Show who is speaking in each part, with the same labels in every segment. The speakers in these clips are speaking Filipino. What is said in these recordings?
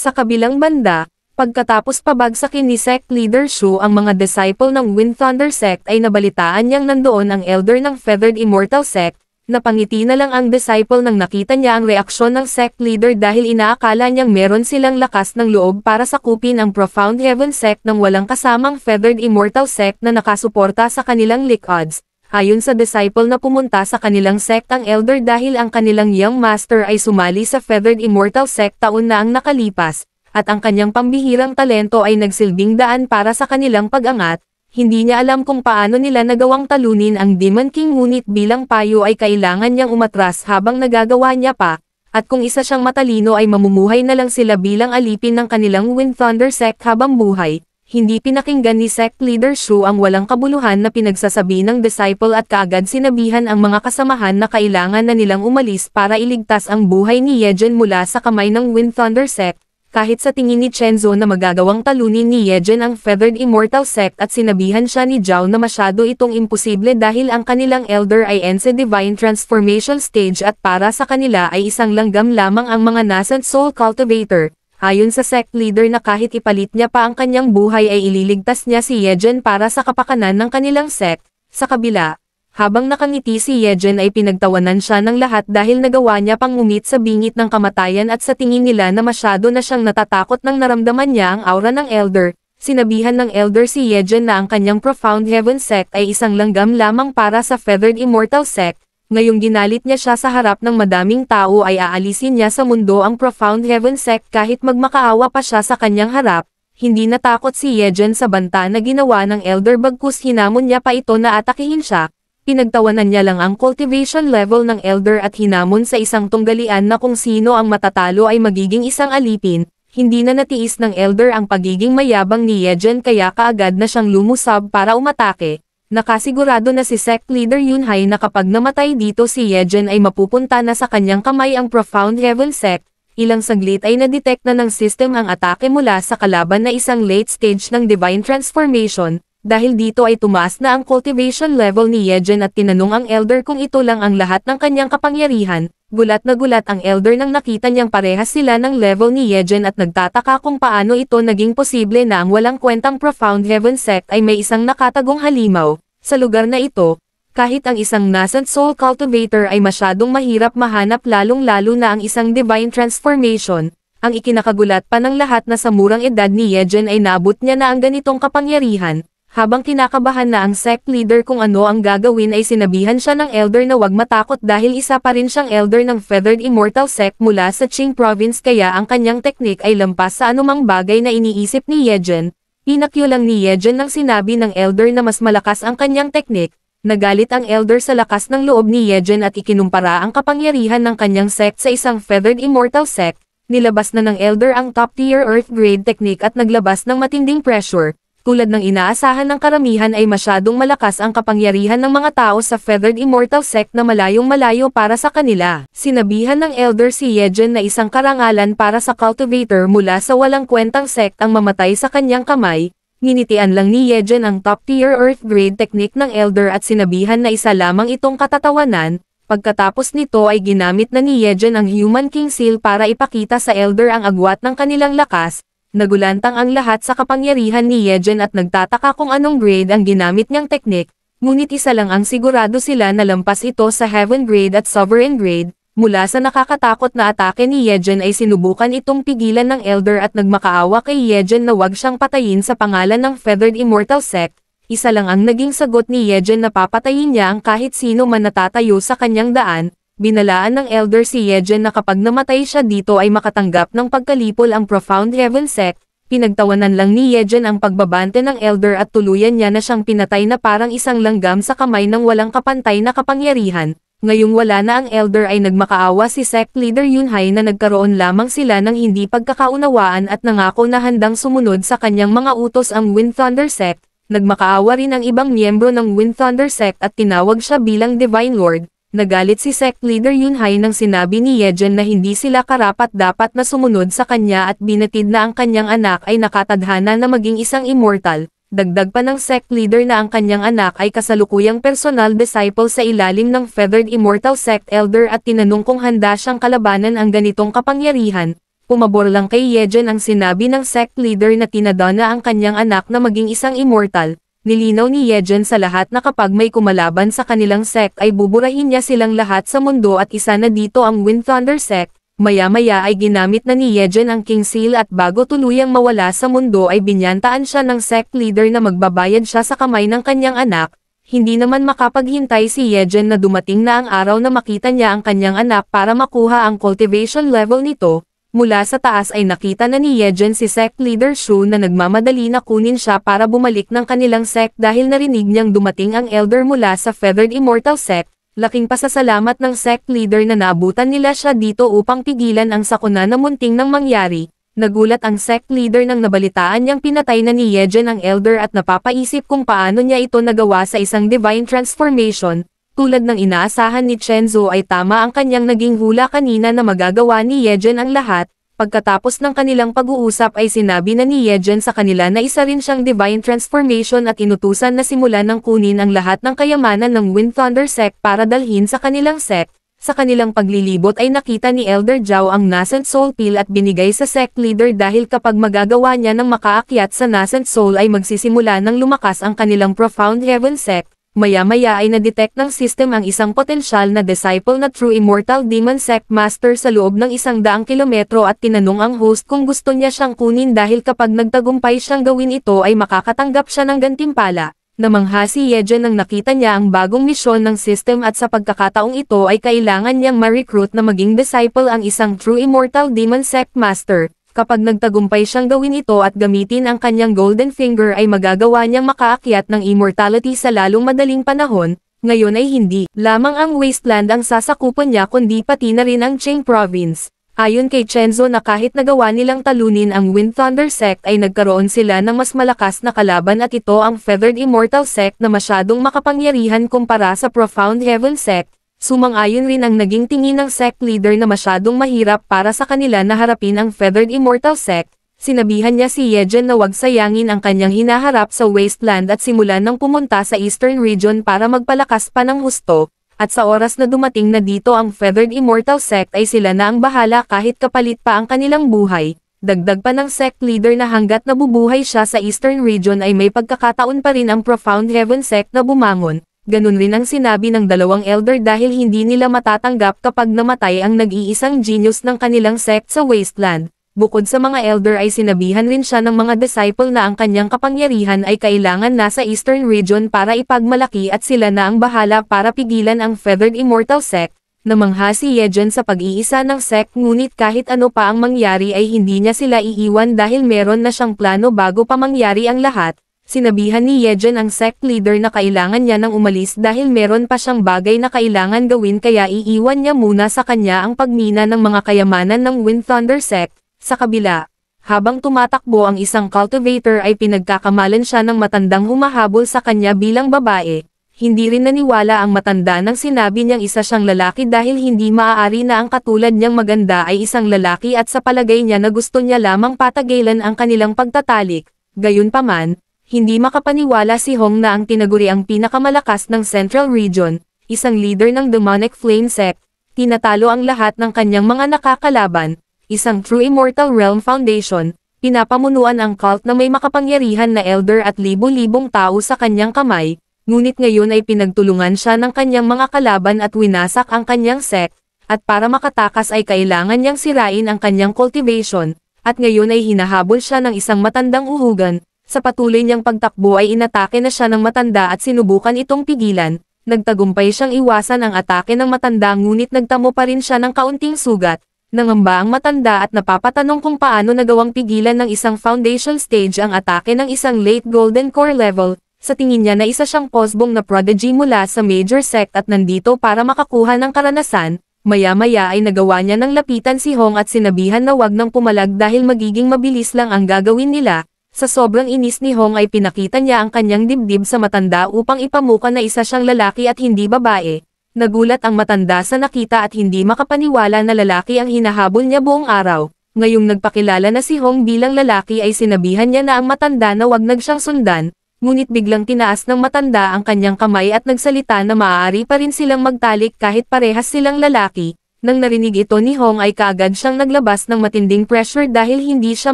Speaker 1: Sa kabilang banda, pagkatapos pabagsakin ni sect leader Shu ang mga disciple ng Wind Thunder sect ay nabalitaan niyang nandoon ang elder ng Feathered Immortal sect. Napangiti na lang ang disciple nang nakita niya ang reaksyon ng sect leader dahil inaakala niyang meron silang lakas ng loob para sakupin ang Profound Heaven sect ng walang kasamang Feathered Immortal sect na nakasuporta sa kanilang likods. Ayon sa disciple na pumunta sa kanilang sect ang elder dahil ang kanilang young master ay sumali sa Feathered Immortal sect taon na ang nakalipas, at ang kanyang pambihirang talento ay nagsilbing daan para sa kanilang pag-angat. Hindi niya alam kung paano nila nagawang talunin ang Demon King ngunit bilang payo ay kailangan niyang umatras habang nagagawa niya pa, at kung isa siyang matalino ay mamumuhay na lang sila bilang alipin ng kanilang Wind Thunder sect habang buhay. Hindi pinakinggan ni sect leader Shu ang walang kabuluhan na pinagsasabi ng disciple at kaagad sinabihan ang mga kasamahan na kailangan na nilang umalis para iligtas ang buhay ni Yejin mula sa kamay ng Wind Thunder sect. Kahit sa tingin ni Chenzo na magagawang talunin ni Yejin ang Feathered Immortal sect at sinabihan siya ni Zhao na masyado itong imposible dahil ang kanilang elder ay Ense Divine Transformation Stage at para sa kanila ay isang langgam lamang ang mga nascent soul cultivator. Ayon sa sect leader na kahit ipalit niya pa ang kanyang buhay ay ililigtas niya si Yejin para sa kapakanan ng kanilang sect. Sa kabila, habang nakangiti si Yejin ay pinagtawanan siya ng lahat dahil nagawa niya pang umit sa bingit ng kamatayan at sa tingin nila na masyado na siyang natatakot nang naramdaman niya ang aura ng elder. Sinabihan ng elder si Yejin na ang kanyang Profound Heaven sect ay isang langgam lamang para sa Feathered Immortal sect. Ngayong ginalit niya siya sa harap ng madaming tao ay aalisin niya sa mundo ang Profound Heaven sect kahit magmakaawa pa siya sa kanyang harap. Hindi natakot si Yejin sa banta na ginawa ng elder bagkus hinamon niya pa ito na atakihin siya. Pinagtawanan niya lang ang cultivation level ng elder at hinamon sa isang tunggalian na kung sino ang matatalo ay magiging isang alipin. Hindi na natiis ng elder ang pagiging mayabang ni Yejin kaya kaagad na siyang lumusab para umatake. Nakasigurado na si sect leader Yunhai na kapag namatay dito si Yejin ay mapupunta na sa kanyang kamay ang Profound Heaven sect. Ilang saglit ay nadetect na ng system ang atake mula sa kalaban na isang late stage ng Divine Transformation. Dahil dito ay tumaas na ang cultivation level ni Yejin at tinanong ang elder kung ito lang ang lahat ng kanyang kapangyarihan. Gulat na gulat ang elder nang nakita niyang parehas sila ng level ni Yejin at nagtataka kung paano ito naging posible na ang walang kwentang Profound Heaven sect ay may isang nakatagong halimaw. Sa lugar na ito, kahit ang isang nascent soul cultivator ay masyadong mahirap mahanap lalong-lalo na ang isang Divine Transformation. Ang ikinakagulat pa ng lahat na sa murang edad ni Yejin ay naabot niya na ang ganitong kapangyarihan. Habang kinakabahan na ang sect leader kung ano ang gagawin ay sinabihan siya ng elder na wag matakot dahil isa pa rin siyang elder ng Feathered Immortal sect mula sa Qing province kaya ang kanyang teknik ay lampas sa anumang bagay na iniisip ni Yejin. Pinakyo lang ni Yejin nang sinabi ng elder na mas malakas ang kanyang teknik. Nagalit ang elder sa lakas ng loob ni Yejin at ikinumpara ang kapangyarihan ng kanyang sect sa isang Feathered Immortal sect. Nilabas na ng elder ang top-tier Earth grade technique at naglabas ng matinding pressure. Tulad ng inaasahan ng karamihan ay masyadong malakas ang kapangyarihan ng mga tao sa Feathered Immortal sect na malayong-malayo para sa kanila. Sinabihan ng elder si Yejin na isang karangalan para sa cultivator mula sa walang kwentang sect ang mamatay sa kanyang kamay. Nginitian lang ni Yejin ang top-tier Earth grade technique ng elder at sinabihan na isa lamang itong katatawanan. Pagkatapos nito ay ginamit na ni Yejin ang Human King Seal para ipakita sa elder ang agwat ng kanilang lakas. Nagulantang ang lahat sa kapangyarihan ni Yejin at nagtataka kung anong grade ang ginamit niyang teknik, ngunit isa lang ang sigurado sila na lampas ito sa Heaven grade at Sovereign grade. Mula sa nakakatakot na atake ni Yejin ay sinubukan itong pigilan ng elder at nagmakaawa kay Yejin na wag siyang patayin sa pangalan ng Feathered Immortal sect. Isa lang ang naging sagot ni Yejin na papatayin niya ang kahit sino man natatayo sa kanyang daan. Binalaan ng elder si Yejin na kapag namatay siya dito ay makatanggap ng pagkalipol ang Profound Heaven sect. Pinagtawanan lang ni Yejin ang pagbabante ng elder at tuluyan niya na siyang pinatay na parang isang langgam sa kamay ng walang kapantay na kapangyarihan. Ngayong wala na ang elder ay nagmakaawa si sect leader Yunhai na nagkaroon lamang sila ng hindi pagkakaunawaan at nangako na handang sumunod sa kanyang mga utos ang Wind Thunder sect. Nagmakaawa rin ang ibang miyembro ng Wind Thunder sect at tinawag siya bilang Divine Lord. Nagalit si sect leader Yunhai nang sinabi ni Yejin na hindi sila karapat-dapat na sumunod sa kanya at binatid na ang kanyang anak ay nakatadhana na maging isang immortal. Dagdag pa ng sect leader na ang kanyang anak ay kasalukuyang personal disciple sa ilalim ng Feathered Immortal sect elder at tinanong kung handa siyang kalabanan ang ganitong kapangyarihan. Pumabor lang kay Yejen ang sinabi ng sect leader na tinadana ang kanyang anak na maging isang immortal. Nilinaw ni Yejen sa lahat na kapag may kumalaban sa kanilang sect ay buburahin niya silang lahat sa mundo at isa na dito ang Wind Thunder sect. Maya-maya ay ginamit na ni Yejen ang King Seal at bago tuluyang mawala sa mundo ay binyantaan siya ng sect leader na magbabayad siya sa kamay ng kanyang anak. Hindi naman makapaghintay si Yejen na dumating na ang araw na makita niya ang kanyang anak para makuha ang cultivation level nito. Mula sa taas ay nakita na ni Yejen si sect leader Shu na nagmamadali na kunin siya para bumalik ng kanilang sect dahil narinig niyang dumating ang elder mula sa Feathered Immortal sect. Laking pasasalamat ng sect leader na naabutan nila siya dito upang pigilan ang sakuna na munting nang mangyari. Nagulat ang sect leader nang nabalitaan niyang pinatay na ni Yejen ang elder at napapaisip kung paano niya ito nagawa sa isang divine transformation. Tulad ng inaasahan ni Chenzo ay tama ang kanyang naging hula kanina na magagawa ni Yejen ang lahat. Pagkatapos ng kanilang pag-uusap ay sinabi na ni Yejen sa kanila na isa rin siyang divine transformation at inutusan na simulan ng kunin ang lahat ng kayamanan ng Wind Thunder sect para dalhin sa kanilang sect. Sa kanilang paglilibot ay nakita ni Elder Zhao ang Nascent Soul Pill at binigay sa sect leader dahil kapag magagawa niya ng makaakyat sa Nascent Soul ay magsisimula ng lumakas ang kanilang Profound Heaven sect. Maya-maya ay na-detect ng system ang isang potensyal na disciple na True Immortal Demon Sect Master sa loob ng 100 kilometro at tinanong ang host kung gusto niya siyang kunin dahil kapag nagtagumpay siyang gawin ito ay makakatanggap siya ng gantimpala. Namangha si Yejen nang nakita niya ang bagong misyon ng system at sa pagkakataong ito ay kailangan niyang ma-recruit na maging disciple ang isang True Immortal Demon Sect Master. Kapag nagtagumpay siyang gawin ito at gamitin ang kanyang Golden Finger ay magagawa niyang makaakyat ng immortality sa lalong madaling panahon. Ngayon ay hindi lamang ang Wasteland ang sasakupan niya kundi pati na rin ang Qing Province. Ayon kay Chenzo na kahit nagawa nilang talunin ang Wind Thunder sect ay nagkaroon sila ng mas malakas na kalaban at ito ang Feathered Immortal sect na masyadong makapangyarihan kumpara sa Profound Heaven sect. Sumang-ayon rin ang naging tingin ng sect leader na masyadong mahirap para sa kanila na harapin ang Feathered Immortal sect. Sinabihan niya si Yejen na wag sayangin ang kanyang hinaharap sa Wasteland at simulan ng pumunta sa Eastern Region para magpalakas pa ng husto. At sa oras na dumating na dito ang Feathered Immortal sect ay sila na ang bahala kahit kapalit pa ang kanilang buhay. Dagdag pa ng sect leader na hanggat nabubuhay siya sa Eastern Region ay may pagkakataon pa rin ang Profound Heaven sect na bumangon. Ganun rin ang sinabi ng dalawang elder dahil hindi nila matatanggap kapag namatay ang nag-iisang genius ng kanilang sect sa Wasteland. Bukod sa mga elder ay sinabihan rin siya ng mga disciple na ang kanyang kapangyarihan ay kailangan nasa Eastern Region para ipagmalaki at sila na ang bahala para pigilan ang Feathered Immortal sect. Namangha si Yejen sa pag-iisa ng sect ngunit kahit ano pa ang mangyari ay hindi niya sila iiwan dahil meron na siyang plano bago pa mangyari ang lahat. Sinabihan ni Yejen ang sect leader na kailangan niya nang umalis dahil meron pa siyang bagay na kailangan gawin kaya iiwan niya muna sa kanya ang pagmina ng mga kayamanan ng Wind Thunder sect. Sa kabila, habang tumatakbo ang isang cultivator ay pinagkakamalan siya ng matandang humahabol sa kanya bilang babae. Hindi rin naniwala ang matanda nang sinabi niyang isa siyang lalaki dahil hindi maaari na ang katulad niyang maganda ay isang lalaki at sa palagay niya na gusto niya lamang patagalan ang kanilang pagtatalik. Gayunpaman, hindi makapaniwala si Hong na ang tinaguri ang pinakamalakas ng Central Region, isang leader ng Demonic Flame Sect, tinatalo ang lahat ng kanyang mga nakakalaban. Isang True Immortal Realm Foundation, pinapamunuan ang cult na may makapangyarihan na elder at libo-libong tao sa kanyang kamay, ngunit ngayon ay pinagtulungan siya ng kanyang mga kalaban at winasak ang kanyang sect, at para makatakas ay kailangan niyang sirain ang kanyang cultivation, at ngayon ay hinahabol siya ng isang matandang uhugan. Sa patuloy niyang pagtakbo ay inatake na siya ng matanda at sinubukan itong pigilan, nagtagumpay siyang iwasan ang atake ng matanda ngunit nagtamo pa rin siya ng kaunting sugat. Nangamba ang matanda at napapatanong kung paano nagawang pigilan ng isang foundation stage ang atake ng isang late golden core level. Sa tingin niya na isa siyang posbong na prodigy mula sa major sect at nandito para makakuha ng karanasan. Maya-maya ay nagawa niya ng lapitan si Hong at sinabihan na wag nang pumalag dahil magiging mabilis lang ang gagawin nila. Sa sobrang inis ni Hong ay pinakita niya ang kanyang dibdib sa matanda upang ipamuka na isa siyang lalaki at hindi babae. Nagulat ang matanda sa nakita at hindi makapaniwala na lalaki ang hinahabol niya buong araw. Ngayong nagpakilala na si Hong bilang lalaki ay sinabihan niya na ang matanda na wag siyang sundan, ngunit biglang tinaas ng matanda ang kanyang kamay at nagsalita na maaari pa rin silang magtalik kahit parehas silang lalaki. Nang narinig ito ni Hong ay kaagad siyang naglabas ng matinding pressure dahil hindi siya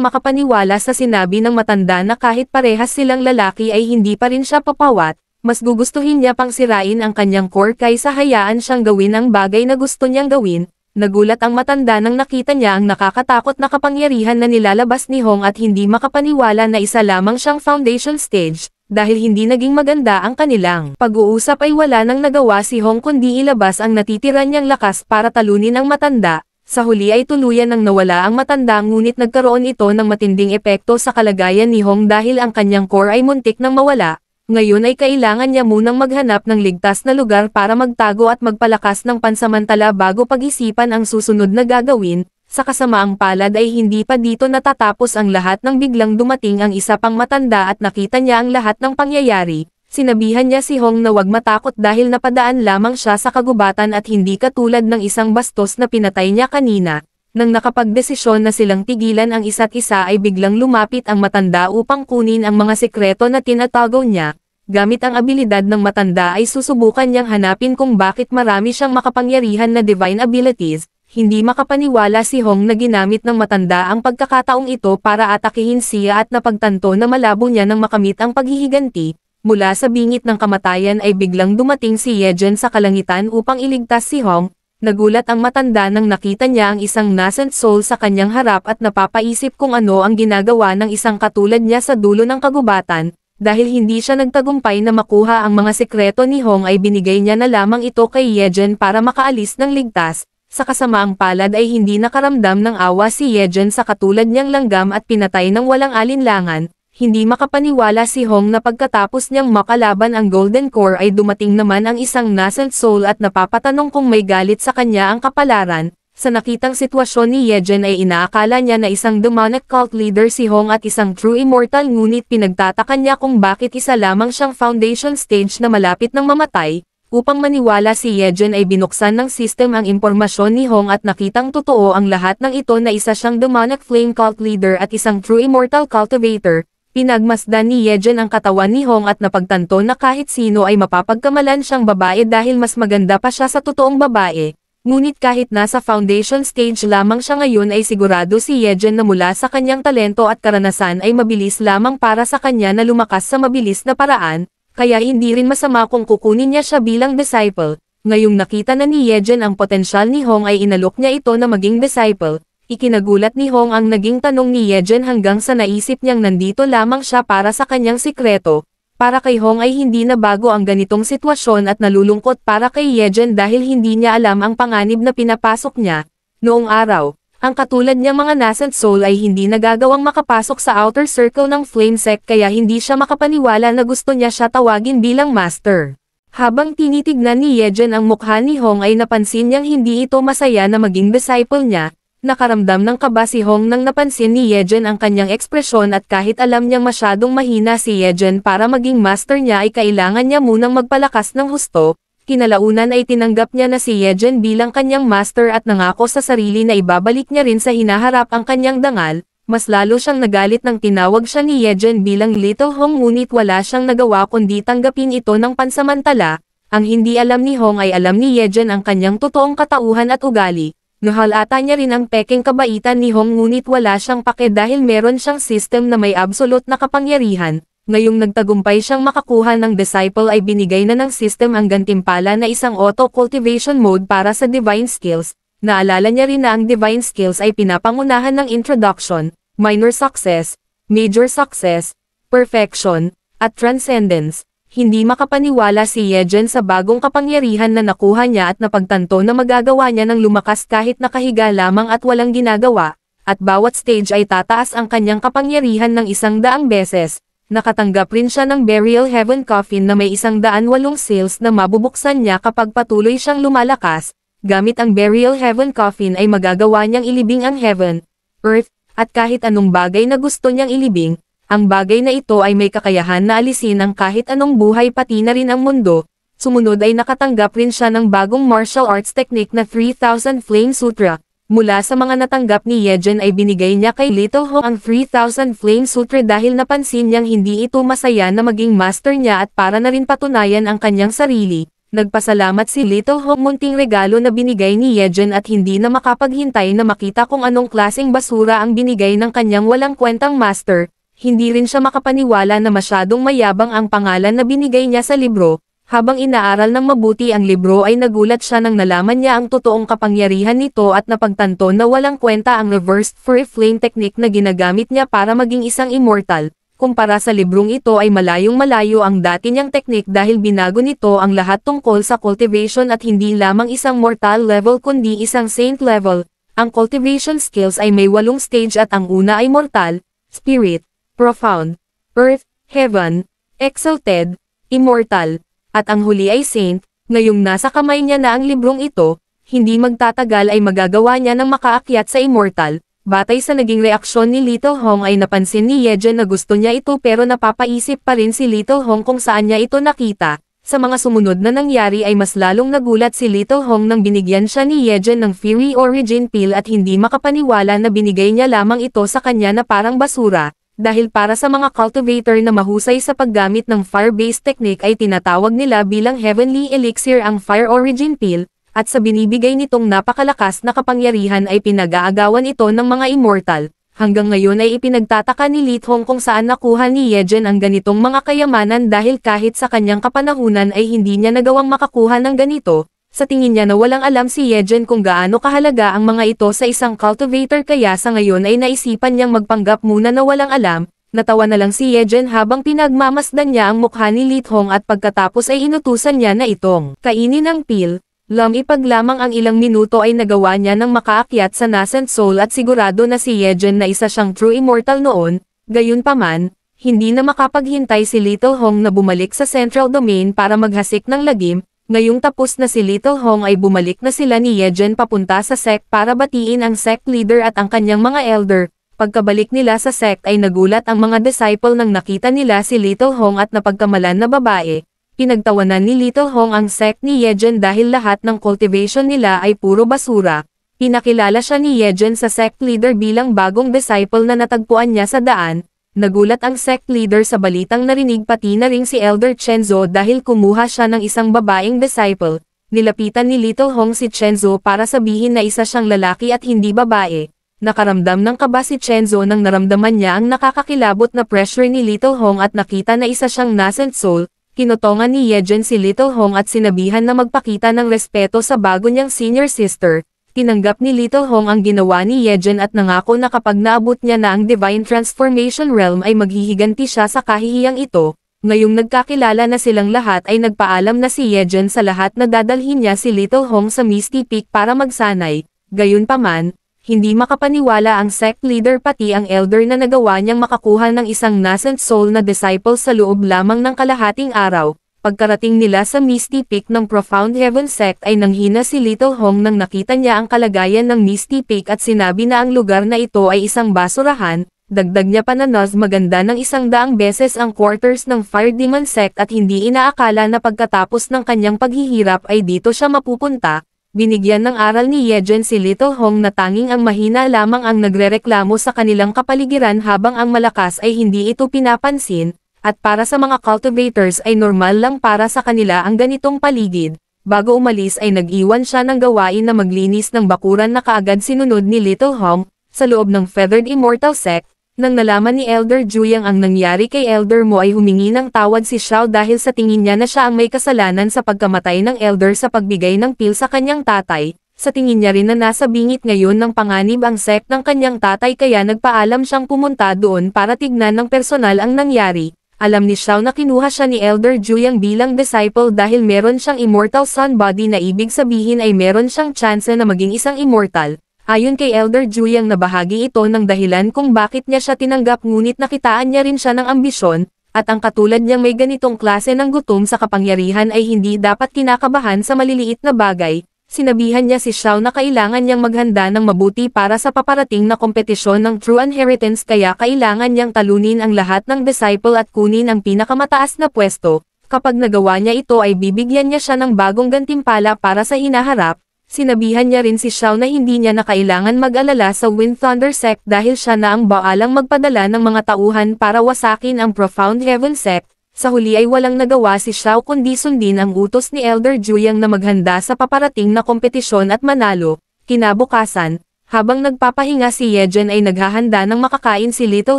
Speaker 1: makapaniwala sa sinabi ng matanda na kahit parehas silang lalaki ay hindi pa rin siya papawat, mas gugustuhin niya pang sirain ang kanyang core kaysa hayaan siyang gawin ang bagay na gusto niyang gawin. Nagulat ang matanda nang nakita niya ang nakakatakot na kapangyarihan na nilalabas ni Hong at hindi makapaniwala na isa lamang siyang foundation stage. Dahil hindi naging maganda ang kanilang pag-uusap ay wala nang nagawa si Hong kundi ilabas ang natitira niyang lakas para talunin ang matanda. Sa huli ay tuluyan nang nawala ang matanda ngunit nagkaroon ito ng matinding epekto sa kalagayan ni Hong dahil ang kanyang core ay muntik nang mawala. Ngayon ay kailangan niya munang maghanap ng ligtas na lugar para magtago at magpalakas ng pansamantala bago pag-isipan ang susunod na gagawin. Sa kasamaang palad ay hindi pa dito natatapos ang lahat nang biglang dumating ang isa pang matanda at nakita niya ang lahat ng pangyayari. Sinabihan niya si Hong na wag matakot dahil napadaan lamang siya sa kagubatan at hindi katulad ng isang bastos na pinatay niya kanina. Nang nakapagdesisyon na silang tigilan ang isa't isa ay biglang lumapit ang matanda upang kunin ang mga sekreto na tinatago niya. Gamit ang abilidad ng matanda ay susubukan niyang hanapin kung bakit marami siyang makapangyarihan na divine abilities. Hindi makapaniwala si Hong na ginamit ng matanda ang pagkakataong ito para atakihin siya at napagtanto na malabo niya nang makamit ang paghihiganti. Mula sa bingit ng kamatayan ay biglang dumating si Yejen sa kalangitan upang iligtas si Hong. Nagulat ang matanda nang nakita niya ang isang nascent soul sa kanyang harap at napapaisip kung ano ang ginagawa ng isang katulad niya sa dulo ng kagubatan. Dahil hindi siya nagtagumpay na makuha ang mga sekreto ni Hong ay binigay niya na lamang ito kay Yejen para makaalis ng ligtas. Sa kasamaang palad ay hindi nakaramdam ng awa si Yejen sa katulad niyang langgam at pinatay ng walang alinlangan. Hindi makapaniwala si Hong na pagkatapos niyang makalaban ang Golden Core ay dumating naman ang isang nascent soul at napapatanong kung may galit sa kanya ang kapalaran. Sa nakitang sitwasyon ni Yejen ay inaakala niya na isang demonic cult leader si Hong at isang true immortal ngunit pinagtataka niya kung bakit isa lamang siyang foundation stage na malapit ng mamatay. Upang maniwala si Yejen ay binuksan ng system ang impormasyon ni Hong at nakitang totoo ang lahat ng ito na isa siyang demonic flame cult leader at isang true immortal cultivator. Pinagmasdan ni Yejen ang katawan ni Hong at napagtanto na kahit sino ay mapapagkamalan siyang babae dahil mas maganda pa siya sa totoong babae. Ngunit kahit nasa foundation stage lamang siya ngayon ay sigurado si Yejen na mula sa kanyang talento at karanasan ay mabilis lamang para sa kanya na lumakas sa mabilis na paraan. Kaya hindi rin masama kung kukunin niya siya bilang disciple. Ngayong nakita na ni Yejen ang potensyal ni Hong ay inalok niya ito na maging disciple. Ikinagulat ni Hong ang naging tanong ni Yejen hanggang sa naisip niyang nandito lamang siya para sa kanyang sikreto. Para kay Hong ay hindi na bago ang ganitong sitwasyon at nalulungkot para kay Yejen dahil hindi niya alam ang panganib na pinapasok niya. Noong araw, ang katulad niyang mga nascent soul ay hindi nagagawang makapasok sa outer circle ng flame sect kaya hindi siya makapaniwala na gusto niya siya tawagin bilang master. Habang tinitignan ni Yejen ang mukha ni Hong ay napansin niyang hindi ito masaya na maging disciple niya. Nakaramdam ng kaba si Hong nang napansin ni Yejen ang kanyang ekspresyon at kahit alam niyang masyadong mahina si Yejen para maging master niya ay kailangan niya munang magpalakas ng husto. Kinalaunan ay tinanggap niya na si Yejen bilang kanyang master at nangako sa sarili na ibabalik niya rin sa hinaharap ang kanyang dangal. Mas lalo siyang nagalit nang tinawag siya ni Yejen bilang Little Hong ngunit wala siyang nagawa kundi tanggapin ito ng pansamantala. Ang hindi alam ni Hong ay alam ni Yejen ang kanyang totoong katauhan at ugali. Nahalata niya rin ang peking kabaitan ni Hong ngunit wala siyang pake dahil meron siyang system na may absolute na kapangyarihan. Ngayong nagtagumpay siyang makakuha ng disciple ay binigay na ng system ang gantimpala na isang auto-cultivation mode para sa divine skills. Naalala niya rin na ang divine skills ay pinapangunahan ng introduction, minor success, major success, perfection, at transcendence. Hindi makapaniwala si Yejen sa bagong kapangyarihan na nakuha niya at napagtanto na magagawa niya ng lumakas kahit nakahiga lamang at walang ginagawa, at bawat stage ay tataas ang kanyang kapangyarihan ng 100 beses. Nakatanggap rin siya ng Burial Heaven Coffin na may 108 seals na mabubuksan niya kapag patuloy siyang lumalakas. Gamit ang Burial Heaven Coffin ay magagawa niyang ilibing ang Heaven, Earth, at kahit anong bagay na gusto niyang ilibing. Ang bagay na ito ay may kakayahan na alisin ang kahit anong buhay pati na rin ang mundo. Sumunod ay nakatanggap rin siya ng bagong martial arts technique na 3000 Flame Sutra. Mula sa mga natanggap ni Yejen ay binigay niya kay Little Hong ang 3000 Flame Sutra dahil napansin niyang hindi ito masaya na maging master niya at para na rin patunayan ang kanyang sarili. Nagpasalamat si Little Hong munting regalo na binigay ni Yejen at hindi na makapaghintay na makita kung anong klaseng basura ang binigay ng kanyang walang kwentang master. Hindi rin siya makapaniwala na masyadong mayabang ang pangalan na binigay niya sa libro. Habang inaaral ng mabuti ang libro ay nagulat siya nang nalaman niya ang totoong kapangyarihan nito at napagtanto na walang kwenta ang reversed free flame technique na ginagamit niya para maging isang immortal. Kumpara sa librong ito ay malayong malayo ang dati niyang teknik dahil binago nito ang lahat tungkol sa cultivation at hindi lamang isang mortal level kundi isang saint level. Ang cultivation skills ay may 8 stage at ang una ay mortal, spirit, profound, earth, heaven, exalted, immortal, at ang huli ay saint. Ngayong nasa kamay niya na ang librong ito, hindi magtatagal ay magagawa niya ng makaakyat sa immortal. Batay sa naging reaksyon ni Little Hong ay napansin ni Yejen na gusto niya ito pero napapaisip pa rin si Little Hong kung saan niya ito nakita. Sa mga sumunod na nangyari ay mas lalong nagulat si Little Hong nang binigyan siya ni Yejen ng Fury Origin Pill at hindi makapaniwala na binigay niya lamang ito sa kanya na parang basura. Dahil para sa mga cultivator na mahusay sa paggamit ng fire-based technique ay tinatawag nila bilang Heavenly Elixir ang Fire Origin Pill. At sa binibigay nitong napakalakas na kapangyarihan ay pinag-aagawan ito ng mga immortal. Hanggang ngayon ay ipinagtataka ni Little Hong kung saan nakuha ni Yejen ang ganitong mga kayamanan dahil kahit sa kanyang kapanahunan ay hindi niya nagawang makakuha ng ganito. Sa tingin niya na walang alam si Yejen kung gaano kahalaga ang mga ito sa isang cultivator kaya sa ngayon ay naisipan niyang magpanggap muna na walang alam. Natawa na lang si Yejen habang pinagmamasdan niya ang mukha ni Little Hong at pagkatapos ay inutusan niya na itong kainin ang pill. Lumipag lamang ang ilang minuto ay nagawa niya ng makaakyat sa nascent soul at sigurado na si Yejen na isa siyang true immortal noon. Gayunpaman, hindi na makapaghintay si Little Hong na bumalik sa central domain para maghasik ng lagim. Ngayong tapos na si Little Hong ay bumalik na sila ni Yejen papunta sa sect para batiin ang sect leader at ang kanyang mga elder. Pagkabalik nila sa sect ay nagulat ang mga disciple nang nakita nila si Little Hong at napagkamalan na babae. Pinagtawanan ni Little Hong ang sect ni Yejen dahil lahat ng cultivation nila ay puro basura. Pinakilala siya ni Yejen sa sect leader bilang bagong disciple na natagpuan niya sa daan. Nagulat ang sect leader sa balitang narinig pati na ring si Elder Chenzo dahil kumuha siya ng isang babaeng disciple. Nilapitan ni Little Hong si Chenzo para sabihin na isa siyang lalaki at hindi babae. Nakaramdam ng kaba si Chenzo nang naramdaman niya ang nakakakilabot na pressure ni Little Hong at nakita na isa siyang nascent soul. Kinutongan ni Yejen si Little Hong at sinabihan na magpakita ng respeto sa bago niyang senior sister. Tinanggap ni Little Hong ang ginawa ni Yejen at nangako na kapag naabot niya na ang Divine Transformation Realm ay maghihiganti siya sa kahihiyang ito. Ngayong nagkakilala na silang lahat ay nagpaalam na si Yejen sa lahat na dadalhin niya si Little Hong sa Misty Peak para magsanay. Gayunpaman, hindi makapaniwala ang sect leader pati ang elder na nagawa niyang makakuha ng isang nascent soul na disciple sa loob lamang ng kalahating araw. Pagkarating nila sa Misty Peak ng Profound Heaven sect ay nanghina si Little Hong nang nakita niya ang kalagayan ng Misty Peak at sinabi na ang lugar na ito ay isang basurahan. Dagdag niya pa na mas maganda ng 100 beses ang quarters ng Fire Demon sect at hindi inaakala na pagkatapos ng kanyang paghihirap ay dito siya mapupunta. Binigyan ng aral ni Yejen si Little Hong na tanging ang mahina lamang ang nagrereklamo sa kanilang kapaligiran habang ang malakas ay hindi ito pinapansin, at para sa mga cultivators ay normal lang para sa kanila ang ganitong paligid. Bago umalis ay nag-iwan siya ng gawain na maglinis ng bakuran na kaagad sinunod ni Little Hong, sa loob ng Feathered Immortal Sect. Nang nalaman ni Elder Juyang ang nangyari kay Elder Mo ay humingi ng tawad si Xiao dahil sa tingin niya na siya ang may kasalanan sa pagkamatay ng Elder sa pagbigay ng pill sa kanyang tatay. Sa tingin niya rin na nasa bingit ngayon ng panganib ang sect ng kanyang tatay kaya nagpaalam siyang pumunta doon para tignan ng personal ang nangyari. Alam ni Xiao na kinuha siya ni Elder Juyang bilang disciple dahil meron siyang immortal sun body na ibig sabihin ay meron siyang chance na maging isang immortal. Ayon kay Elder Juyang na bahagi ito ng dahilan kung bakit niya siya tinanggap ngunit nakitaan niya rin siya ng ambisyon, at ang katulad niyang may ganitong klase ng gutom sa kapangyarihan ay hindi dapat kinakabahan sa maliliit na bagay. Sinabihan niya si Xiao na kailangan niyang maghanda ng mabuti para sa paparating na kompetisyon ng True Inheritance kaya kailangan niyang talunin ang lahat ng disciple at kunin ang pinakamataas na pwesto. Kapag nagawa niya ito ay bibigyan niya siya ng bagong gantimpala para sa hinaharap. Sinabihan niya rin si Xiao na hindi niya na kailangan mag-alala sa Wind Thunder Sect dahil siya na ang baalang magpadala ng mga tauhan para wasakin ang Profound Heaven Sect. Sa huli ay walang nagawa si Xiao kundi sundin ang utos ni Elder Juyang na maghanda sa paparating na kompetisyon at manalo. Kinabukasan, habang nagpapahinga si Yejen ay naghahanda ng makakain si Little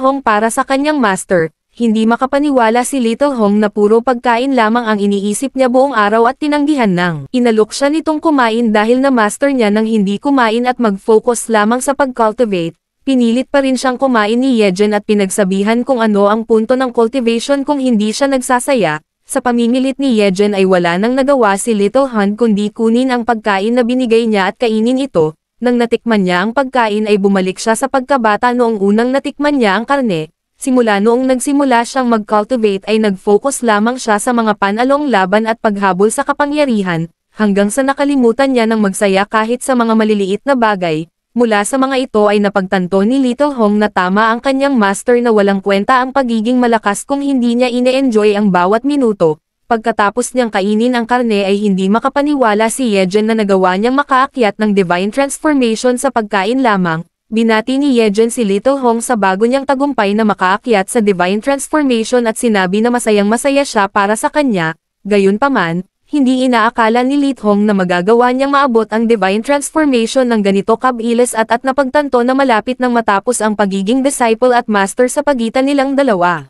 Speaker 1: Hong para sa kanyang master. Hindi makapaniwala si Little Hong na puro pagkain lamang ang iniisip niya buong araw at tinanggihan nang inalok siya nitong kumain dahil na master niya nang hindi kumain at mag-focus lamang sa pag-cultivate. Pinilit pa rin siyang kumain ni Yejen at pinagsabihan kung ano ang punto ng cultivation kung hindi siya nagsasaya. Sa pamimilit ni Yejen ay wala nang nagawa si Little Han kundi kunin ang pagkain na binigay niya at kainin ito. Nang natikman niya ang pagkain ay bumalik siya sa pagkabata noong unang natikman niya ang karne. Simula noong nagsimula siyang mag-cultivate ay nag-focus lamang siya sa mga panalong laban at paghabol sa kapangyarihan, hanggang sa nakalimutan niya ng magsaya kahit sa mga maliliit na bagay. Mula sa mga ito ay napagtanto ni Little Hong na tama ang kanyang master na walang kwenta ang pagiging malakas kung hindi niya ine-enjoy ang bawat minuto. Pagkatapos niyang kainin ang karne ay hindi makapaniwala si Yejen na nagawa niyang makaakyat ng divine transformation sa pagkain lamang. Binati ni Yejen si Little Hong sa bago niyang tagumpay na makaakyat sa divine transformation at sinabi na masayang-masaya siya para sa kanya. Gayunpaman, hindi inaakala ni Little Hong na magagawa niyang maabot ang divine transformation ng ganito kabilis at napagtanto na malapit nang matapos ang pagiging disciple at master sa pagitan nilang dalawa.